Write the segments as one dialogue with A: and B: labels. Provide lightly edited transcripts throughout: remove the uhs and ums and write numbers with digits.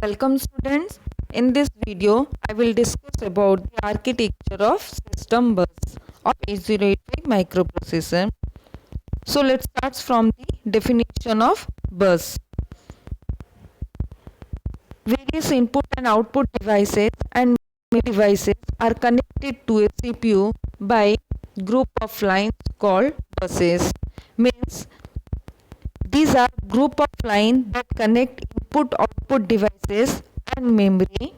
A: Welcome students. In this video, I will discuss about the architecture of system bus of 8085 microprocessor. So let's start from the definition of bus. Various input and output devices and memory devices are connected to a CPU by group of lines called buses. Means these are group of lines that connect input output devices and memory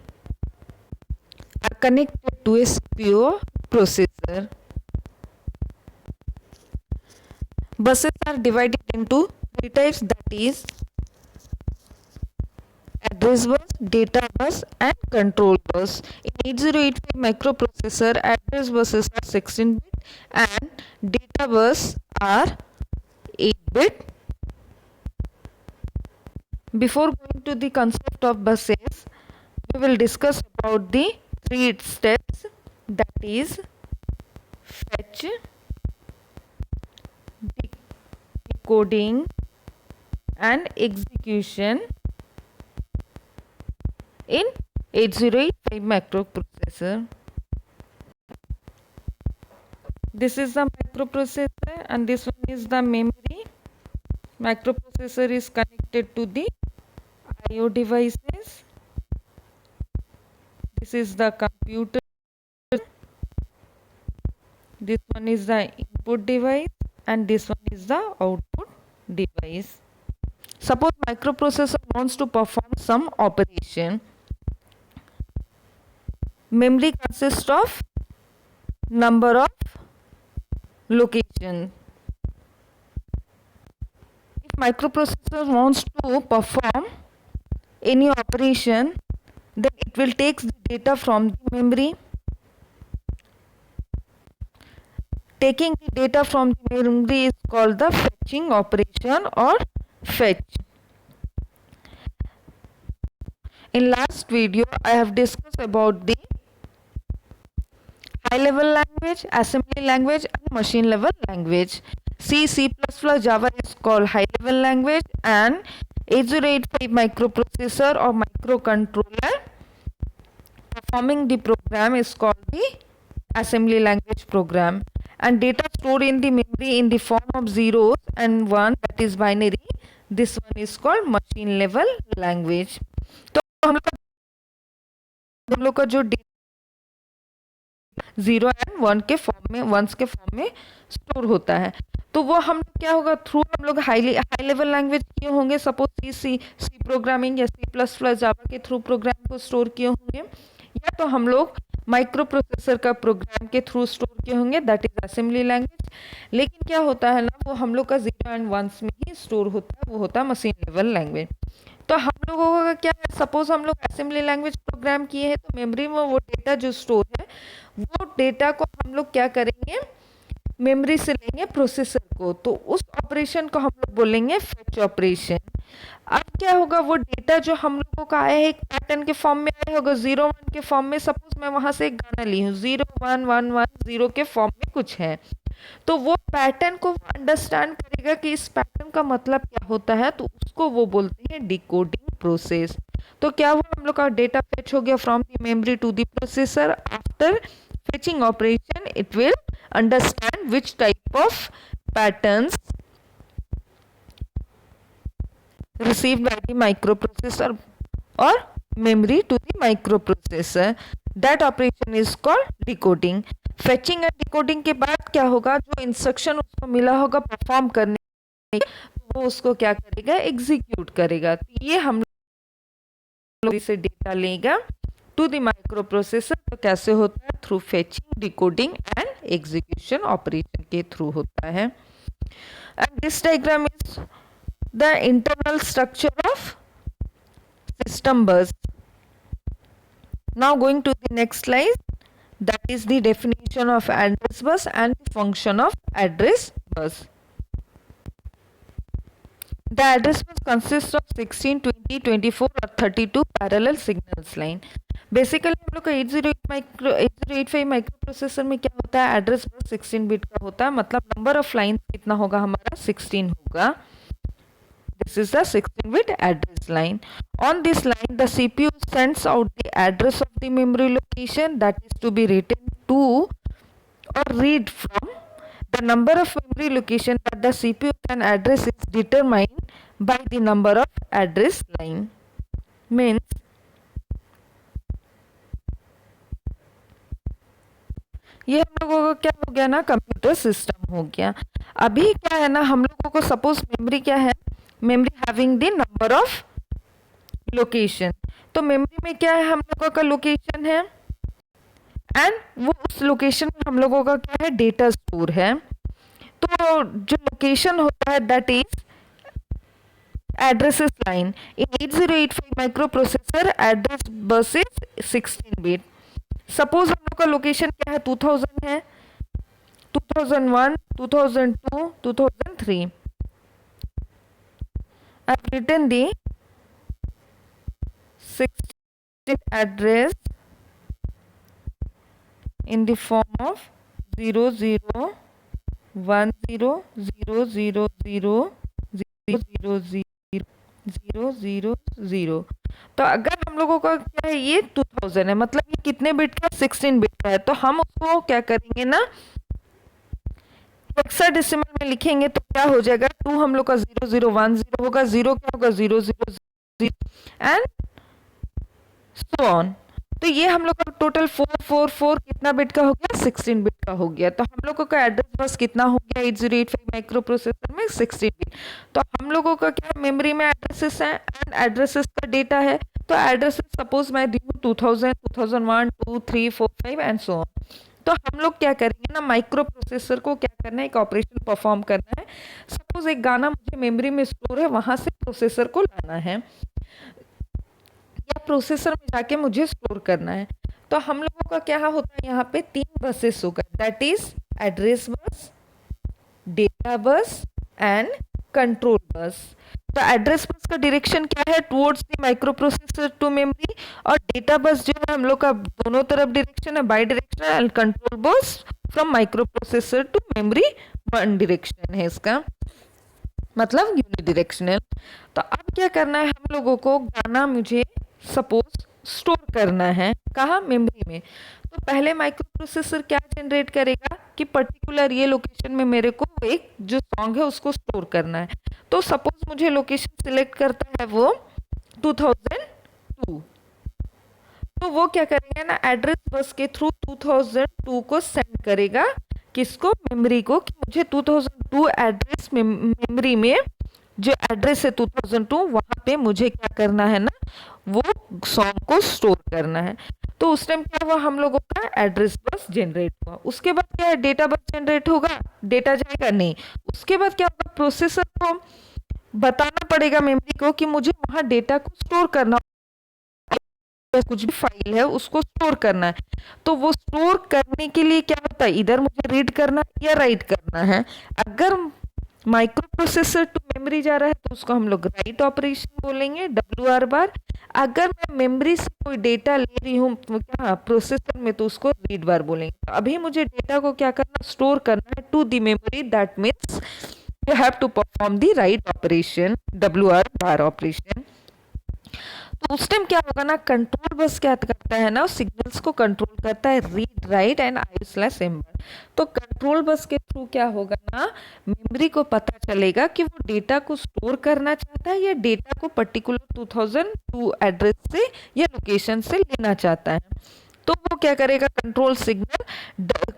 A: are connected to a CPU or processor. Buses are divided into three types, that is address bus, data bus and control bus. In 8085 microprocessor, address buses are 16-bit and data bus are 8-bit. Before going to the concept of buses, we will discuss about the three steps, that is fetch, decoding and execution in 8085 microprocessor. This is the microprocessor and this one is the memory. Microprocessor is connected to the IO devices. This is the computer. This one is the input device and this one is the output device. Suppose microprocessor wants to perform some operation. Memory consists of number of locations. If microprocessor wants to perform any operation, then it will take the data from the memory. Taking the data from the memory is called the fetching operation or fetch. In last video, I have discussed about the high level language, assembly language and machine level language. C, C++, Java is called high level language and 8085 microprocessor or microcontroller performing the program is called the assembly language program. And data stored in the memory in the form of zeros and one, that is binary, this one is called machine level language. तो हम लोग का जो zero and one के form में once के form में store होता है, तो वो हम लोग क्या होगा, थ्रू हम लोग हाई लेवल लैंग्वेज किए होंगे, सपोज सी प्रोग्रामिंग या C++ जावा के थ्रू प्रोग्राम को स्टोर किए होंगे, या तो हम लोग माइक्रो प्रोसेसर का प्रोग्राम के थ्रू स्टोर किए होंगे, दैट इज असेंबली लैंग्वेज. लेकिन क्या होता है ना, वो हम लोग का जीरो एंड वंस में ही स्टोर होता है, वो होता है मशीन लेवल लैंग्वेज. तो हम लोगों का क्या है, सपोज हम लोग असेंबली लैंग्वेज प्रोग्राम किए हैं, तो मेमोरी में वो डेटा जो स्टोर है, वो डेटा को हम लोग क्या करेंगे, मेमोरी से लेंगे प्रोसेसर को, तो उस ऑपरेशन को हम लोग बोलेंगे फेच ऑपरेशन. अब क्या होगा, वो डेटा जो हम लोगों का आया है एक पैटर्न के फॉर्म में आया होगा, 0 1 के फॉर्म में. सपोज मैं वहां से एक गाना ली हूँ, 0 1 1 1 0 के फॉर्म में कुछ है, तो वो पैटर्न को अंडरस्टैंड करेगा कि इस पैटर्न का मतलब क्या होता है, तो उसको वो बोलते हैं डिकोडिंग प्रोसेस. तो क्या हुआ, हम लोग का डेटा फेच हो गया from the memory to the processor. After fetching operation, it will understand which type of patterns received by the microprocessor or memory to the microprocessor. That operation is called decoding. Fetching and decoding के बाद क्या होगा, जो instruction उसको मिला होगा perform करने, तो वो उसको क्या करेगा, एग्जीक्यूट करेगा. तो ये हम लोग इसे डेटा लेगा टू द माइक्रोप्रोसेसर. तो कैसे होता है, through fetching, decoding and execution operation के थ्रू होता है. And this diagram is the internal structure of system bus. Now going to the next slide, that is the definition of address bus and function of address bus. The address bus consists of 16, 20, 24 और 32 parallel signals line. Basically हम लोग का 8085 microprocessor में क्या होता है, address bus 16 bit का होता है, मतलब नंबर ऑफ लाइन कितना होगा हमारा, 16 होगा. This is the 16-bit address line. On this line, the CPU sends out the address of the memory location that is to be written to or read from. The number of memory location that the CPU can address is determined by the number of address line. Means ये हम लोगों को क्या हो गया ना, computer system हो गया। अभी क्या है ना, हम लोगों को सपोज मेमोरी क्या है, memory having the number of location. तो मेमोरी में क्या है, हम लोगों का लोकेशन है एंड वो उस लोकेशन में हम लोगों का क्या है, डेटा स्टोर है। तो जो लोकेशन होता है that is addresses line. In 8085 micro processor address bus is 16 bit. Suppose हम लोग का लोकेशन क्या है, 2000 है, 2001, 2002, 2003। I've written the 16 address in the form of 0010 000 000। तो अगर हम लोगों का क्या है, ये 2000 है, मतलब ये कितने बिट का, 16 बिट का है। तो हम उसको क्या करेंगे ना, हेक्साडेसिमल में लिखेंगे। तो क्या हो जाएगा, 2 हम लोग का 0010 होगा, 0 क्या होगा 000 एंड सो ऑन। तो ये हम लोग का टोटल 444 कितना बिट का हो गया, 16 बिट का हो गया। तो हम लोगों का एड्रेस बस कितना हो गया 8085 माइक्रो प्रोसेसर में 16 बिट। तो हम लोगों का क्या मेमोरी में एड्रेसेस है एंड एड्रेसेस का डेटा है। तो एड्रेसेस सपोज मैं दी हूँ 2000, 2001, 2, 3, 4, 5 एंड सो ऑन। तो हम लोग क्या करेंगे ना, माइक्रो प्रोसेसर को क्या करना है, एक ऑपरेशन परफॉर्म करना है। सपोज एक गाना मुझे मेमोरी में स्टोर है, वहां से प्रोसेसर को लाना है या प्रोसेसर में जाके मुझे स्टोर करना है। तो हम लोगों का क्या होता है, यहाँ पे 3 बसेस होगा, that is address bus, data bus and control bus. तो एड्रेस बस का डायरेक्शन क्या है, towards the microprocessor to memory, और डेटा बस जो है हम लोग का दोनों तरफ डायरेक्शन है, bidirectional, and control bus from microprocessor to memory one direction है इसका, मतलब यूनिडायरेक्शनल। तो अब क्या करना है, हम लोगों को गाना मुझे सपोज स्टोर करना है, कहाँ, मेमोरी में। तो पहले माइक्रो प्रोसेसर क्या जनरेट करेगा कि पर्टिकुलर ये लोकेशन में मेरे को एक जो सॉन्ग है उसको स्टोर करना है। तो सपोज मुझे लोकेशन सिलेक्ट करता है वो 2002। तो वो क्या करेगा ना, एड्रेस बस के थ्रू 2002 को सेंड करेगा, किसको, मेमोरी को, कि मुझे 2002 एड्रेस मेमोरी में जो एड्रेस है 2002, वहां पे मुझे क्या करना है ना, वो सॉन्ग को स्टोर करना है। तो उस टाइम क्या हुआ, हम लोगों का एड्रेस बस जनरेट हुआ। उसके बाद क्या है, डेटा बस जनरेट होगा, डेटा जाएगा नहीं। उसके बाद क्या होगा, प्रोसेसर को बताना पड़ेगा मेमोरी को कि मुझे वहां डेटा को स्टोर करना, कुछ भी फाइल है उसको स्टोर करना है। तो वो स्टोर करने के लिए क्या होता है, इधर मुझे रीड करना है या राइट करना है। अगर माइक्रो प्रोसेसर टू मेमोरी जा रहा है तो उसको हम लोग राइट ऑपरेशन बोलेंगे, WR बार। अगर मैं मेमोरी से कोई डेटा ले रही हूँ क्या प्रोसेसर में, तो उसको रीड बार बोलेंगे। तो अभी मुझे डेटा को क्या करना, स्टोर करना है to the memory, that means you have to perform the write operation, WR bar operation. तो उस टाइम क्या होगा ना, कंट्रोल बस क्या करता है ना, सिग्नल्स को कंट्रोल करता है, रीड राइट एंड IO/एम्बर। तो कंट्रोल बस के थ्रू क्या होगा ना, मेमोरी को पता चलेगा कि वो डेटा को स्टोर करना चाहता है या डेटा को पर्टिकुलर 2002 एड्रेस से या लोकेशन से लेना चाहता है। तो वो क्या करेगा, कंट्रोल सिग्नल,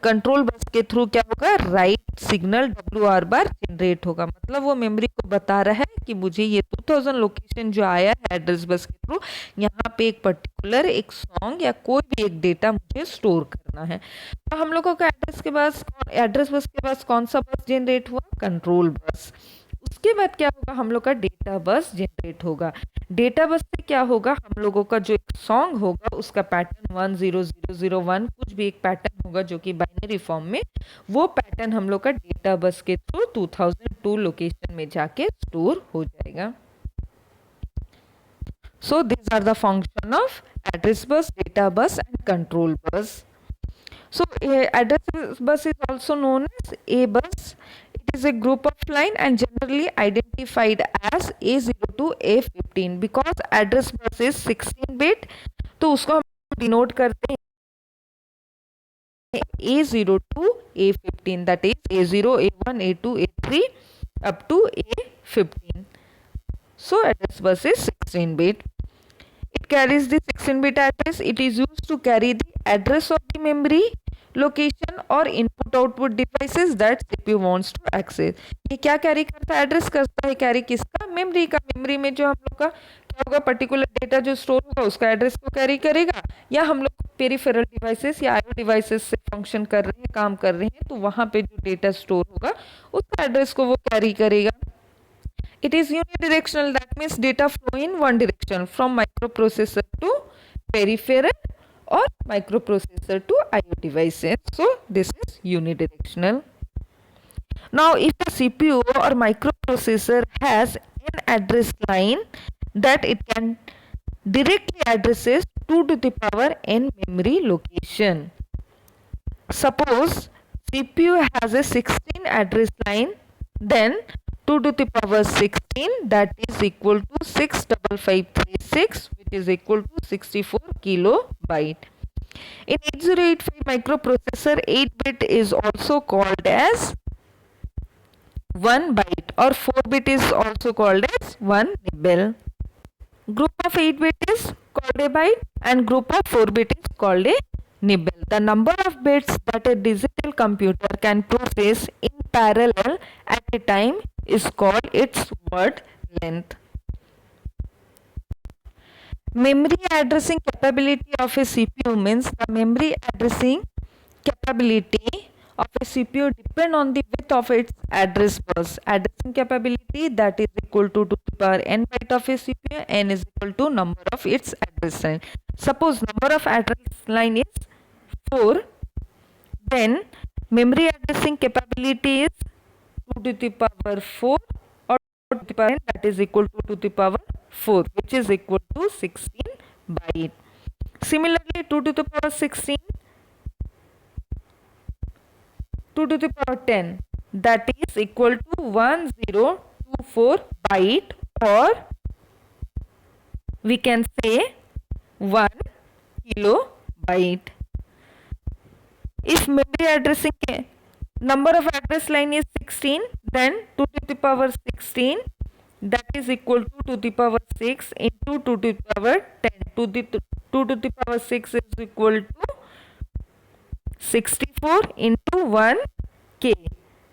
A: कंट्रोल बस के थ्रू क्या होगा, राइट सिग्नल WR बार जनरेट होगा। मतलब वो मेमोरी को बता रहा है कि मुझे ये 2000 लोकेशन जो आया है एड्रेस बस के थ्रू, यहाँ पे एक पर्टिकुलर एक सॉन्ग या कोई भी एक डेटा मुझे स्टोर करना है। तो हम लोगों का एड्रेस बस के पास कौन सा बस जनरेट हुआ, कंट्रोल बस। उसके बाद क्या होगा, हम लोग का डेटा बस जनरेट होगा। डेटा बस से क्या होगा, हम लोगों का जो एक सॉन्ग होगा उसका पैटर्न 10001 कुछ भी एक पैटर्न होगा जो कि बाइनरी फॉर्म में, वो पैटर्न हम लोग का डेटा बस के थ्रू 2002 लोकेशन में जाके स्टोर हो जाएगा। So these are the function of address bus, data bus and control bus. So address bus is also known as A bus. It is a group of line and generally identified as A0 to A15 because address bus is 16 bit, तो उसको हम denote करते हैं A0 to A15, that is A0, A1, A2, A3 up to A15. So address bus is 16 bit. It carries the 16-bit address. It is used to carry the address of the memory location or input output devices that CPU wants to access. ये क्या carry करता है? Address करता है carry किसका? Memory का। Memory में जो हम लोग का क्या होगा, पर्टिकुलर डेटा जो स्टोर होगा उसका एड्रेस को कैरी करेगा, या हम लोग पेरिफेरल डिवाइसेस या आईओ डिवाइसेस से फंक्शन कर रहे हैं, काम कर रहे हैं, तो वहां पे जो डेटा स्टोर होगा उसका एड्रेस को वो कैरी करेगा. It is unidirectional, that means data flow in one direction from microprocessor to peripheral or microprocessor to IO devices. So this is unidirectional. Now if the CPU or microprocessor has an address line that it can directly addresses 2 to the power n memory location. Suppose CPU has a 16 address line, then 2 to the power 16, that is equal to 65536, which is equal to 64 kilobyte. In 8085 microprocessor, 8-bit is also called as 1 byte or 4-bit is also called as 1 nibble. Group of 8-bit is called a byte and group of 4-bit is called a nibble. The number of bits that a digital computer can process in parallel at a time is called its word length. Memory addressing capability of a CPU means the memory addressing capability of a CPU depend on the width of its address bus. Addressing capability, that is equal to the power n byte of a CPU, n is equal to number of its address line. Suppose number of address line is 4, then memory addressing capability is 2 to the power 4 or 2 to the power n, that is equal to 2 to the power 4, which is equal to 16 byte. Similarly, 2 to the power 16, 2 to the power 10, that is equal to 1024 byte, or we can say 1 kilobyte. If memory addressing number of address line is 16, then 2 to the power 16, that is equal to the power 6 into 2 to the power 10. 2 to the power 6 is equal to 64 into 1k,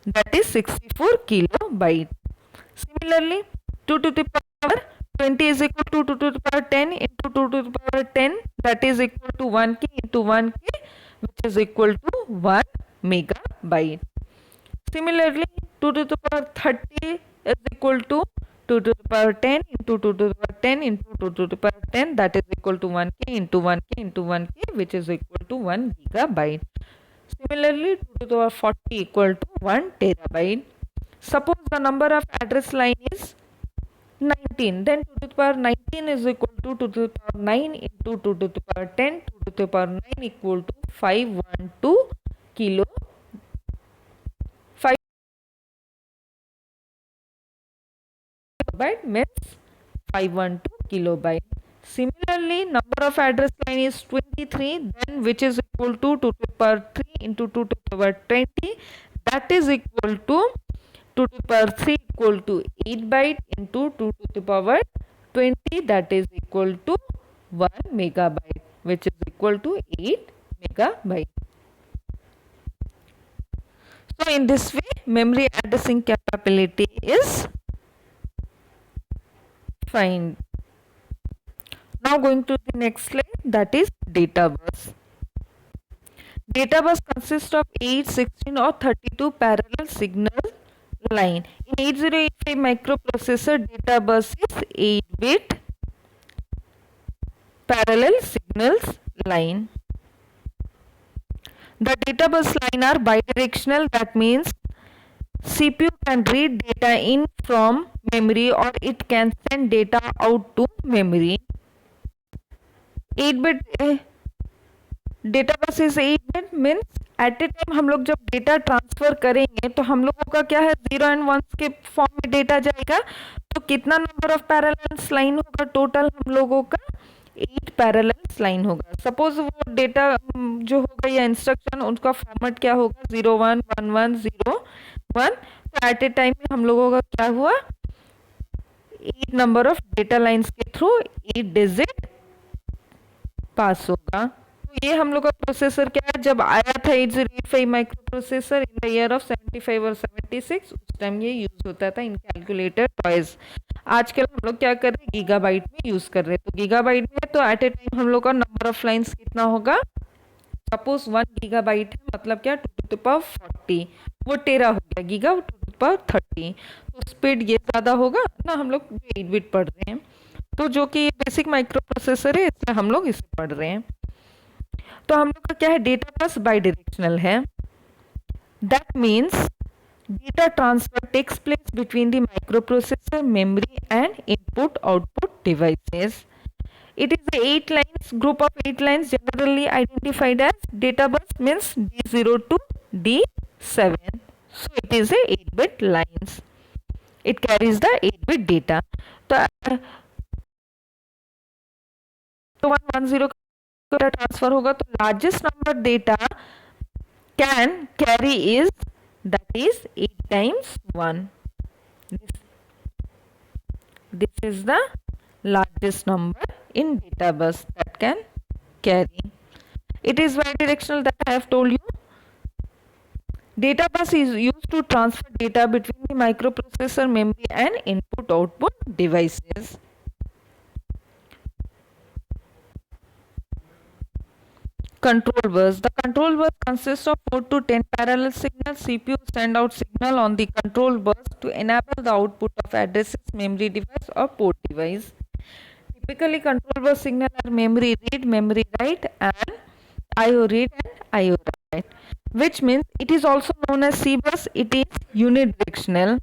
A: that is 64 kilobyte. Similarly, 2 to the power 20 is equal to 2 to the power 10 into 2 to the power 10, that is equal to 1k into 1k, which is equal to 1 megabyte. Similarly, 2 to the power 30 is equal to 2 to the power 10 into 2 to the power 10 into 2 to the power 10, that is equal to 1k into 1k into 1k, which is equal to 1 gigabyte. Similarly, 2 to the power 40 equal to 1 terabyte. Suppose the number of address line is 19, then 2 to the power 19 is equal to 2 to the power 9 into 2 to the power 10, 2 to the power 9 equal to 512 kilo. 5 kilobyte means 512 kilobyte. Similarly, number of address line is 23, then which is equal to 2 to the power 3 into 2 to the power 20, that is equal to 2 to the power 3 equal to 8 byte into 2 to the power 20, that is equal to 1 megabyte, which is equal to 8 megabyte. So in this way, memory addressing capability is fine. Now going to the next slide, that is data bus. Data bus consists of 8, 16 or 32 parallel signal line. In 8085 microprocessor, data bus is 8-bit parallel signals line. The data bus line are bidirectional, that means CPU can read data in from memory or it can send data out to memory. 8-bit data bus is 8-bit means at a time हम लोग जब data transfer करेंगे तो हम लोगों का क्या है, 0 और 1 के फॉर्म में डेटा जाएगा, तो कितना नंबर ऑफ पैरेलल्स लाइन होगा टोटल हम लोगों का, 8 पैरेलल्स लाइन होगा। सपोज वो डेटा जो होगा या इंस्ट्रक्शन उनका फॉर्मेट क्या होगा, 011101, तो एट ए टाइम में हम लोगों का क्या हुआ, 8 नंबर ऑफ डेटा लाइंस के थ्रू 8 डिजिट पास होगा। तो ये हम लोग का प्रोसेसर क्या है, जब आया था 8085 micro processor in the year of 75 और 76, उस टाइम ये यूज होता था इन कैलकुलेटर टॉयज। आजकल हम लोग क्या कर रहे हैं, गीगाबाइट में यूज कर रहे हैं। तो गीगाबाइट में तो एट ए टाइम हम लोग का नंबर ऑफ लाइंस कितना होगा, सपोज 1 गीगाबाइट है, मतलब क्या 2 टू द पावर 40, वो टेरा हो गया, गीगा 2 टू द पावर 30, तो स्पीड ये ज़्यादा होगा ना, हम लोग 8 बिट पढ़ रहे हैं, तो जो कि बेसिक माइक्रो प्रोसेसर है, इसमें हम लोग इसे पढ़ रहे हैं। तो हम लोग का क्या है, डेटा बस बाई डायरेक्शनल है। That means data transfer takes place between the microprocessor, memory and input output devices. It is a 8 lines, group of 8 lines generally identified as data bus, means D0 to D7. So it is a 8-bit lines. It carries the 8-bit data. तो 110 का transfer होगा, तो largest number data can carry is, that is 8 times 1. This is the largest number in data bus that can carry. It is bidirectional, that I have told you. Data bus is used to transfer data between the microprocessor, memory and input output devices. Control bus. The control bus consists of 4 to 10 parallel signals. CPU send out signal on the control bus to enable the output of addresses, memory device or port device. Typically, control bus signal are memory read, memory write, and IO read and IO write, which means it is also known as C bus. It is unidirectional.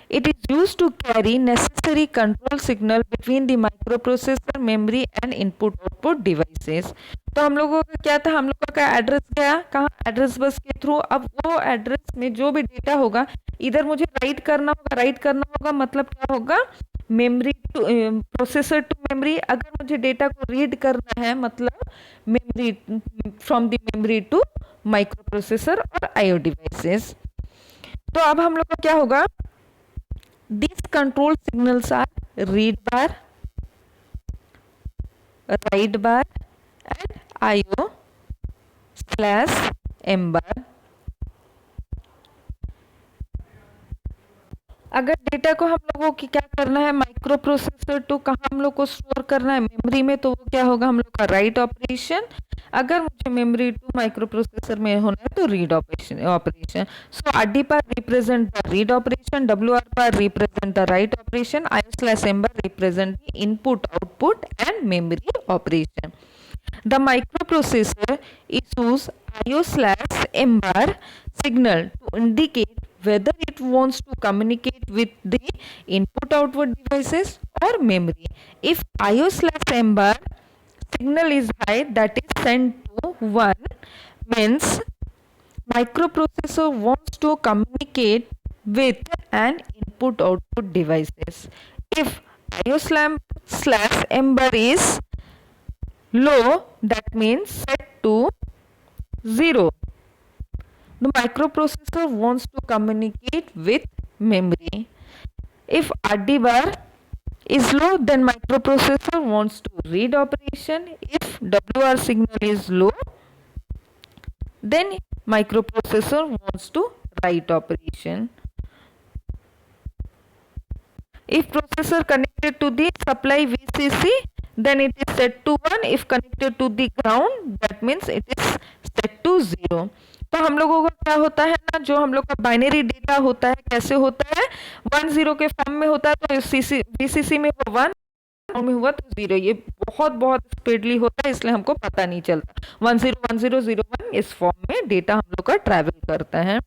A: It is used to carry necessary control signal between the microprocessor, memory and input-output devices. तो हम लोगों का क्या था, हम लोगों का address गया कहाँ, एड्रेस बस के थ्रू। अब वो एड्रेस में जो भी डेटा होगा, इधर मुझे राइट करना होगा, मतलब क्या होगा, memory to processor to memory. अगर मुझे डेटा को रीड करना है, मतलब memory, from the memory to microprocessor और आईओ डिवाइसेस। तो अब हम लोग का क्या होगा, these control signals are read bar, write bar and IO slash M bar। अगर डेटा को हम लोगों की क्या करना है, माइक्रो प्रोसेसर टू कहाँ हम लोग को स्टोर करना है, मेमोरी में, तो वो क्या होगा हम लोग का राइट ऑपरेशन। अगर मुझे मेमोरी टू माइक्रो प्रोसेसर में होना है तो रीड ऑपरेशन। सो RD पर represent the read operation, WR पर represent the write operation, IO slash M पर represent the input output and memory operation. The microprocessor issues IO slash M bar signal to indicate whether it wants to communicate with the input output devices or memory. If IO slash M bar signal is high, that is sent to 1, means microprocessor wants to communicate with an input output devices. If IO slash M bar is low, that means set to 0. The microprocessor wants to communicate with memory. If RD bar is low, then microprocessor wants to read operation. If WR signal is low, then microprocessor wants to write operation. If processor connected to the supply VCC, then it is set to 1. If connected to the ground, that means it is set to 0. तो हम लोगों का क्या होता है ना, जो हम लोग का बाइनरी डेटा होता है, कैसे होता है, 1-0 के फॉर्म में होता है, तो VCC में 1 में हुआ तो 0। ये बहुत स्पीडली होता है, इसलिए हमको पता नहीं चलता। 101001 इस फॉर्म में डेटा हम लोग का ट्रैवल करता है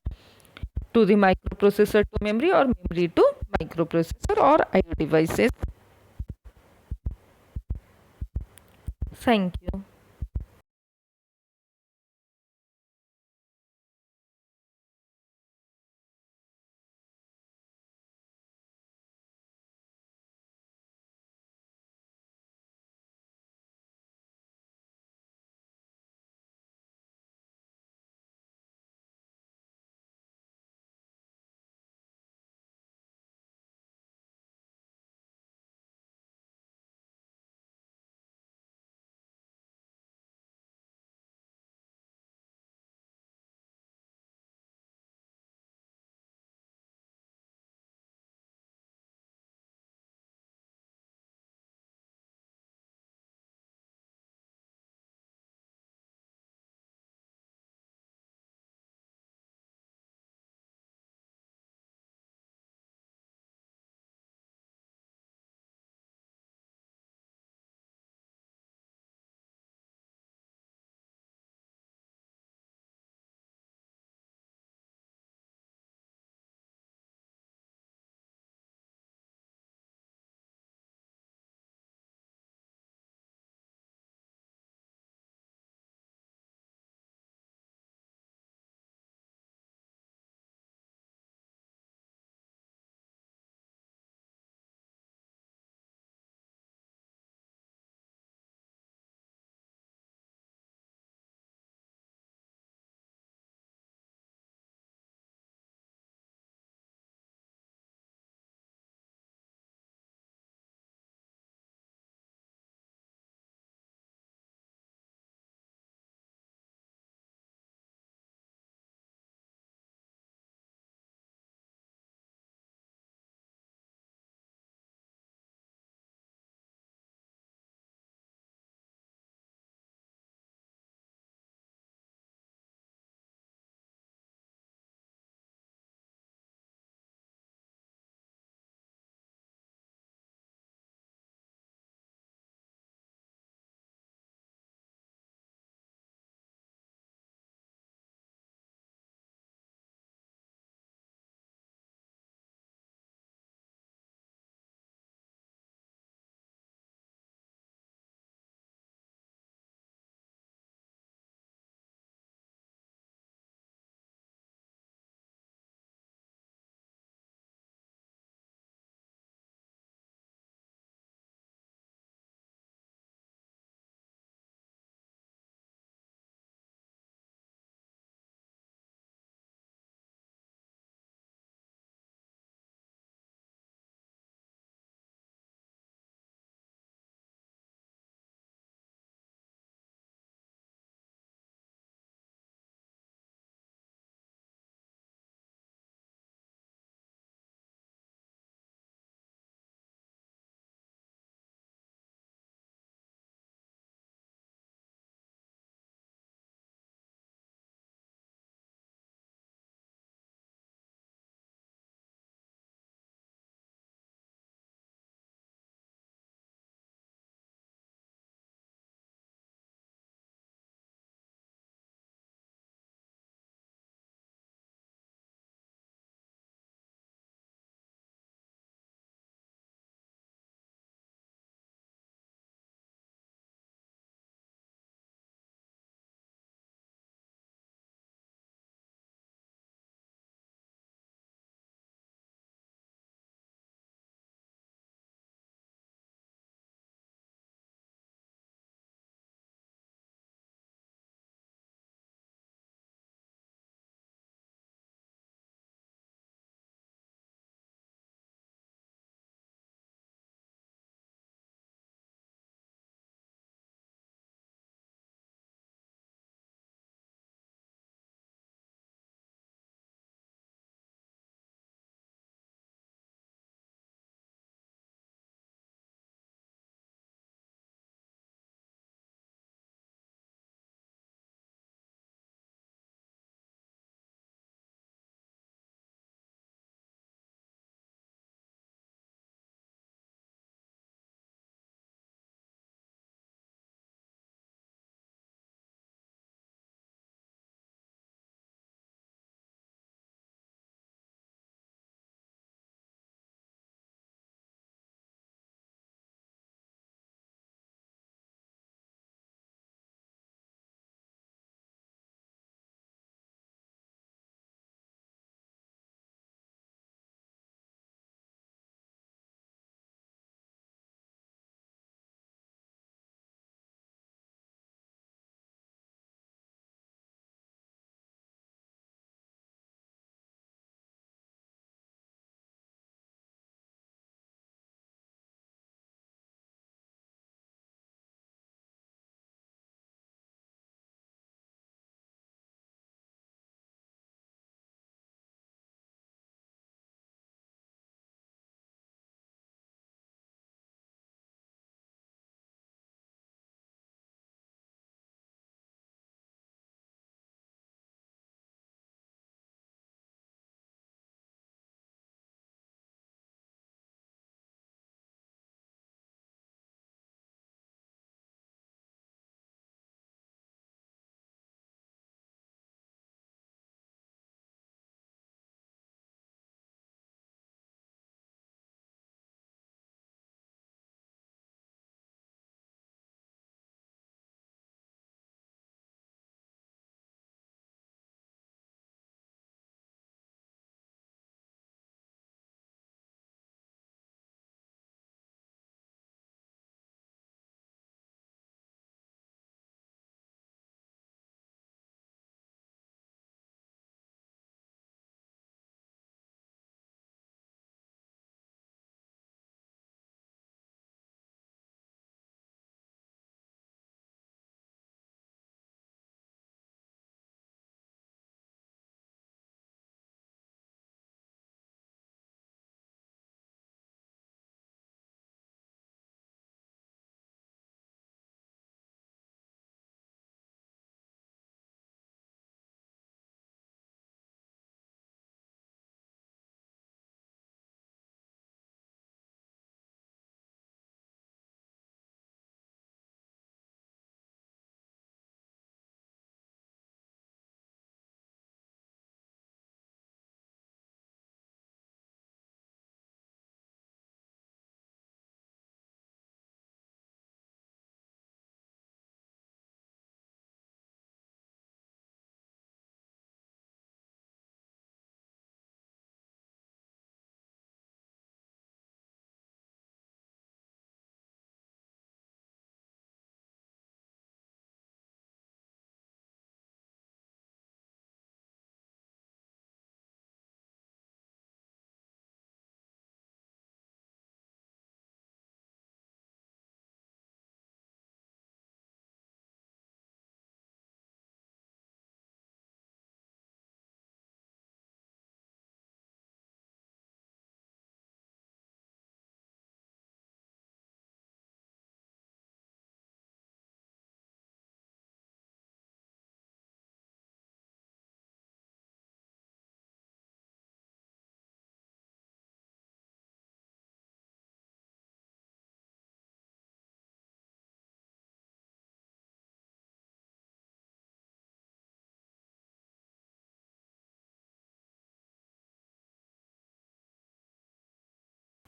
A: to the microprocessor to memory और मेमोरी टू माइक्रो प्रोसेसर और आईओ डिवाइसेस। Thank you.